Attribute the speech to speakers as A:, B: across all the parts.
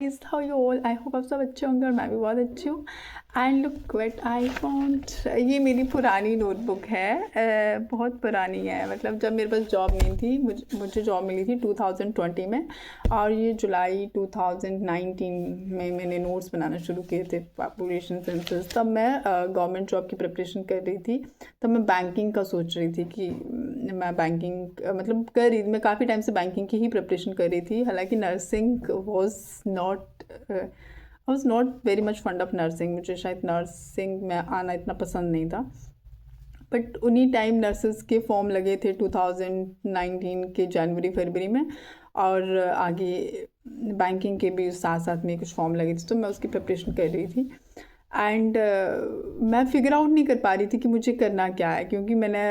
A: Is how you all I hope आप सब अच्छे होंगे और मैं भी बहुत अच्छी हूँ। And look what I found. ये मेरी पुरानी नोटबुक है। बहुत पुरानी है, मतलब जब मेरे पास जॉब नहीं थी, मुझे जॉब मिली थी 2020 में, और ये जुलाई 2019 में मैंने नोट्स बनाना शुरू किए थे पॉपुलेशन सेंसस। तब मैं गवर्नमेंट जॉब की प्रिपरेशन कर रही थी। तब मैं बैंकिंग का सोच रही थी कि मैं बैंकिंग मतलब कर रही, मैं काफ़ी टाइम से बैंकिंग की ही प्रिपरेशन कर रही थी। हालांकि nursing I was not very much fund of nursing, मुझे शायद नर्सिंग में आना इतना पसंद नहीं था। बट उन्हीं टाइम नर्सेस के फॉर्म लगे थे 2019 के जनवरी फरवरी में, और आगे बैंकिंग के भी साथ साथ में कुछ फॉर्म लगे थे, तो मैं उसकी प्रिपरेशन कर रही थी। एंड मैं फिगर आउट नहीं कर पा रही थी कि मुझे करना क्या है, क्योंकि मैंने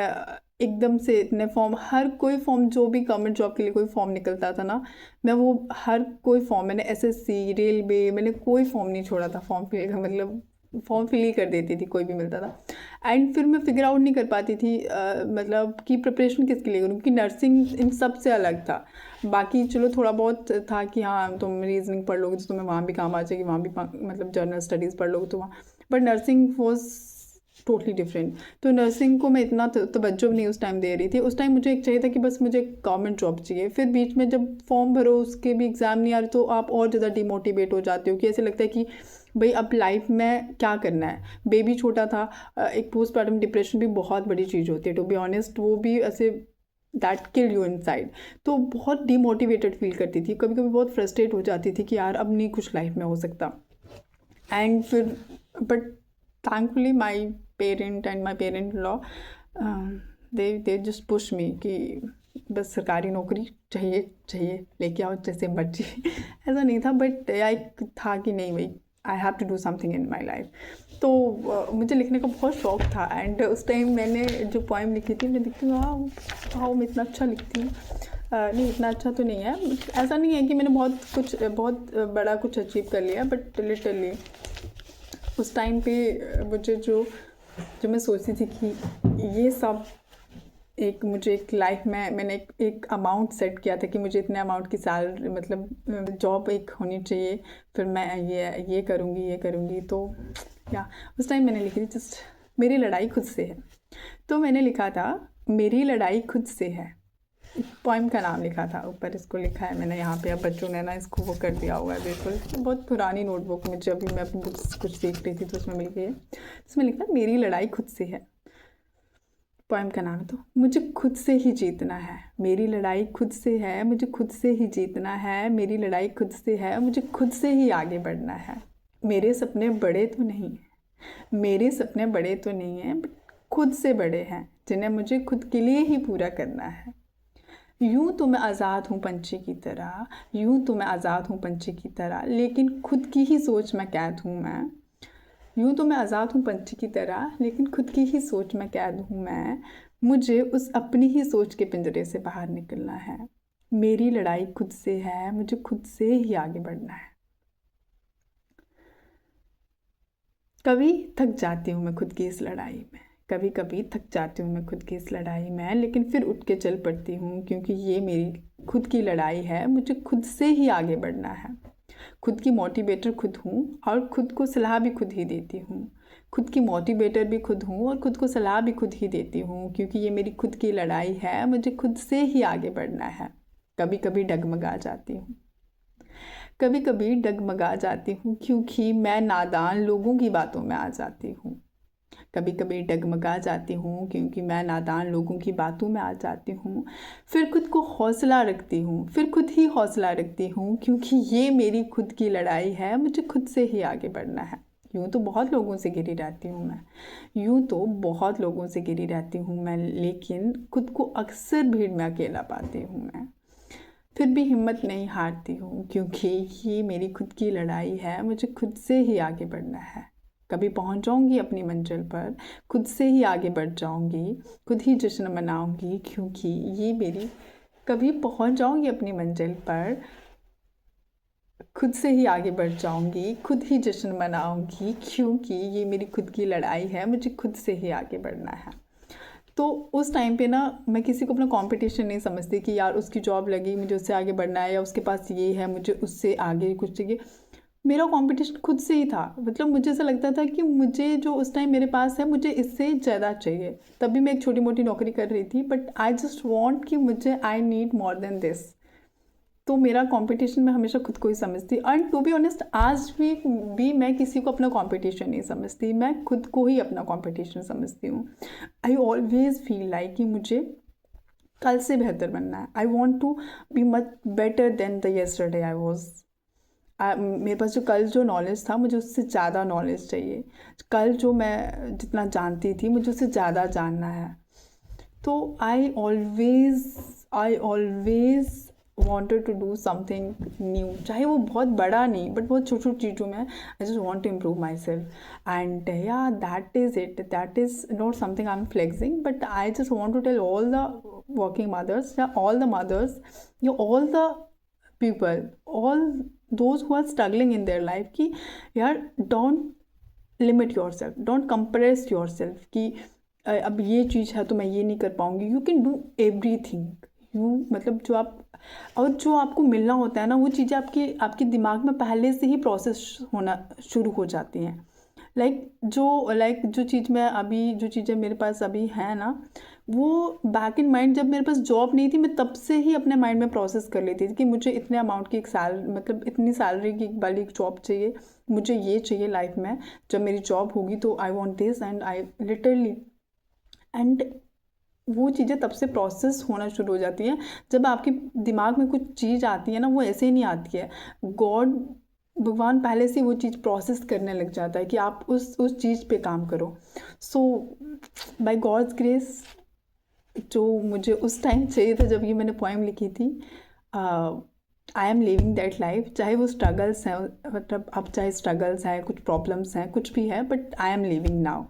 A: एकदम से इतने फॉर्म, हर कोई फॉर्म जो भी गवर्नमेंट जॉब के लिए कोई फॉर्म निकलता था ना, मैं वो हर कोई फॉर्म, मैंने एसएससी रेलवे, मैंने कोई फॉर्म नहीं छोड़ा था फॉर्म फिल का, मतलब फॉर्म फिल ही कर देती थी कोई भी मिलता था। एंड फिर मैं फिगर आउट नहीं कर पाती थी मतलब कि प्रिपरेशन किसके लिए करूँ, क्योंकि नर्सिंग इन सब से अलग था। बाकी चलो थोड़ा बहुत था कि हाँ तुम रीजनिंग पढ़ लोगे तो तुम्हें वहाँ भी काम आ जाएगी, वहाँ भी मतलब जर्नल स्टडीज़ पढ़ लोगे तो वहाँ, but nursing was totally different. तो नर्सिंग को मैं इतना तवज्जो नहीं उस टाइम दे रही थी। उस टाइम मुझे एक चाहिए था कि बस मुझे गवर्नमेंट जॉब चाहिए। फिर बीच में जब फॉर्म भरो उसके भी एग्ज़ाम नहीं आ रहे, तो आप और ज़्यादा डिमोटिवेट हो जाते हो कि ऐसे लगता है कि भाई अब लाइफ में क्या करना है। बेबी छोटा था, एक पोस्टमार्टम डिप्रेशन भी बहुत बड़ी चीज़ होती है, टू बी ऑनेस्ट, वो भी ऐसे दैट किल यू इनसाइड। तो बहुत डिमोटिवेटेड फील करती थी, कभी कभी बहुत फ्रस्ट्रेट हो जाती थी कि यार अब नहीं कुछ लाइफ में हो सकता। एंड फिर but thankfully my parent and my parent law they just push me कि बस सरकारी नौकरी चाहिए चाहिए, लेके आओ जैसे मर्जी। ऐसा नहीं था, बट एक था कि नहीं भाई, I have to do something in my life. तो मुझे लिखने का बहुत शौक था। एंड उस टाइम मैंने जो पोइम लिखी थी, मैं दिखती हूँ हाँ मैं इतना अच्छा लिखती हूँ। नहीं इतना अच्छा तो नहीं है, ऐसा नहीं है कि मैंने बहुत बड़ा कुछ अचीव कर लिया, बट लिटरली उस टाइम पे मुझे जो जो मैं सोचती थी कि ये सब एक मुझे एक लाइफ में मैंने एक अमाउंट सेट किया था कि मुझे इतने अमाउंट की सैलरी, मतलब जॉब एक होनी चाहिए, फिर मैं ये करूँगी। तो या उस टाइम मैंने लिखी थी जस्ट मेरी लड़ाई खुद से है। तो मैंने लिखा था मेरी लड़ाई खुद से है, पोइम का नाम लिखा था, ऊपर इसको लिखा है मैंने यहाँ पे। अब बच्चों ने ना इसको वो कर दिया हुआ है, बिल्कुल बहुत पुरानी नोटबुक में, जब भी मैं अपनी बुक्स कुछ देख रही थी तो उसमें मिल गई है। इसमें लिखा मेरी लड़ाई खुद से है, पोइम का नाम है। तो मुझे खुद से ही जीतना है, मेरी लड़ाई खुद से है, मुझे खुद से ही जीतना है, मेरी लड़ाई खुद से है, मुझे खुद से ही आगे बढ़ना है। मेरे सपने बड़े तो नहीं हैं, मेरे सपने बड़े तो नहीं हैं, बट खुद से बड़े हैं, जिन्हें मुझे खुद के लिए ही पूरा करना है। यूं तो मैं आज़ाद हूँ पंछी की तरह, यूं तो मैं आज़ाद हूँ पंछी की तरह, लेकिन खुद की ही सोच में कैद हूँ मैं। यूं तो मैं आज़ाद हूँ पंछी की तरह, लेकिन खुद की ही सोच में कैद हूँ मैं। मुझे उस अपनी ही सोच के पिंजरे से बाहर निकलना है। मेरी लड़ाई खुद से है, मुझे खुद से ही आगे बढ़ना है। कभी थक जाती हूँ मैं खुद की इस लड़ाई में, कभी कभी थक जाती हूँ मैं खुद की इस लड़ाई में, लेकिन फिर उठ के चल पड़ती हूँ, क्योंकि ये मेरी खुद की लड़ाई है, मुझे खुद से ही आगे बढ़ना है। खुद की मोटिवेटर खुद हूँ और खुद को सलाह भी खुद ही देती हूँ। खुद की मोटिवेटर भी खुद हूँ और खुद को सलाह भी खुद ही देती हूँ, क्योंकि ये मेरी खुद की लड़ाई है, मुझे खुद से ही आगे बढ़ना है। कभी कभी डगमगा जाती हूँ, कभी कभी डगमगा जाती हूँ, क्योंकि मैं नादान लोगों की बातों में आ जाती हूँ। कभी कभी डगमगा जाती हूँ क्योंकि मैं नादान लोगों की बातों में आ जाती हूँ। फिर खुद को हौसला रखती हूँ, फिर खुद ही हौसला रखती हूँ, क्योंकि ये मेरी खुद की लड़ाई है, मुझे खुद से ही आगे बढ़ना है। यूँ तो बहुत लोगों से घिरी रहती हूँ मैं, यूँ तो बहुत लोगों से घिरी रहती हूँ मैं, लेकिन खुद को अक्सर भीड़ में अकेला पाती हूँ मैं। फिर भी हिम्मत नहीं हारती हूँ, क्योंकि ये मेरी खुद की लड़ाई है, मुझे खुद से ही आगे बढ़ना है। कभी पहुँच जाऊँगी अपनी मंजिल पर, खुद से ही आगे बढ़ जाऊँगी, खुद ही जश्न मनाऊँगी, क्योंकि ये मेरी कभी पहुँच जाऊँगी अपनी मंजिल पर, खुद से ही आगे बढ़ जाऊँगी, खुद ही जश्न मनाऊँगी, क्योंकि ये मेरी खुद की लड़ाई है, मुझे खुद से ही आगे बढ़ना है। तो उस टाइम पे ना मैं किसी को अपना कंपटीशन नहीं समझती कि यार उसकी जॉब लगी, मुझे उससे आगे बढ़ना है, या उसके पास ये है, मुझे उससे आगे कुछ चाहिए। मेरा कंपटीशन खुद से ही था। मतलब मुझे ऐसा लगता था कि मुझे जो उस टाइम मेरे पास है, मुझे इससे ज़्यादा चाहिए। तभी मैं एक छोटी मोटी नौकरी कर रही थी, बट आई जस्ट वॉन्ट कि मुझे I need more than this. तो मेरा कंपटीशन मैं हमेशा खुद को ही समझती, एंड टू बी ऑनेस्ट आज भी मैं किसी को अपना कंपटीशन नहीं समझती, मैं खुद को ही अपना कंपटीशन समझती हूँ। आई ऑलवेज फील लाइक कि मुझे कल से बेहतर बनना है। I want to be much better than the yesterday I was. मेरे पास जो कल जो नॉलेज था, मुझे उससे ज़्यादा नॉलेज चाहिए। कल जो मैं जितना जानती थी, मुझे उससे ज़्यादा जानना है। तो I always wanted to do something new, चाहे वो बहुत बड़ा नहीं, बट बहुत छोटी छोटी चीज़ों में I just want to improve myself. And yeah, that is it. That is not something I'm flexing, but I just want to tell all the working mothers, yeah, all the mothers, yeah, all the people, all those who are struggling in their life, कि यार don't limit yourself, don't compress yourself कि अब ये चीज़ है तो मैं ये नहीं कर पाऊँगी। You can do everything. मतलब जो आप और जो आपको मिलना होता है ना, वो चीज़ें आपके दिमाग में पहले से ही प्रोसेस होना शुरू हो जाती हैं। जो चीज़ें मेरे पास अभी हैं ना, वो बैक इन माइंड, जब मेरे पास जॉब नहीं थी, मैं तब से ही अपने माइंड में प्रोसेस कर लेती थी कि मुझे इतने अमाउंट की मतलब इतनी सैलरी की वाली एक जॉब चाहिए, मुझे ये चाहिए लाइफ में। जब मेरी जॉब होगी तो I want this, and I literally, and वो चीज़ें तब से प्रोसेस होना शुरू हो जाती हैं। जब आपके दिमाग में कुछ चीज़ आती है ना, वो ऐसे ही नहीं आती है। भगवान पहले से वो चीज़ प्रोसेस करने लग जाता है कि आप उस चीज़ पे काम करो। सो बाय गॉड्स ग्रेस, जो मुझे उस टाइम चाहिए था जब ये मैंने पोएम लिखी थी, I am living that life. चाहे वो स्ट्रगल्स हैं, मतलब अब चाहे स्ट्रगल्स हैं, कुछ प्रॉब्लम्स हैं, कुछ भी है, but I am living now.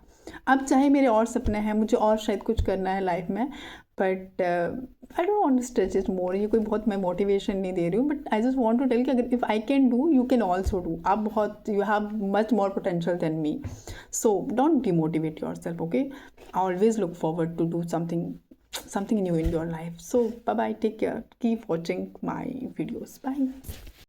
A: अब चाहे मेरे और सपने हैं, मुझे और शायद कुछ करना है लाइफ में, but I don't want to stretch it more. ये कोई बहुत मैं मोटिवेशन नहीं दे रही हूँ, but I just want to tell कि अगर if I can do, you can also do. आप बहुत, you have much more potential than me, so don't demotivate your self, okay. I always look forward to do something new in your life. So bye bye, take care, keep watching my videos, bye.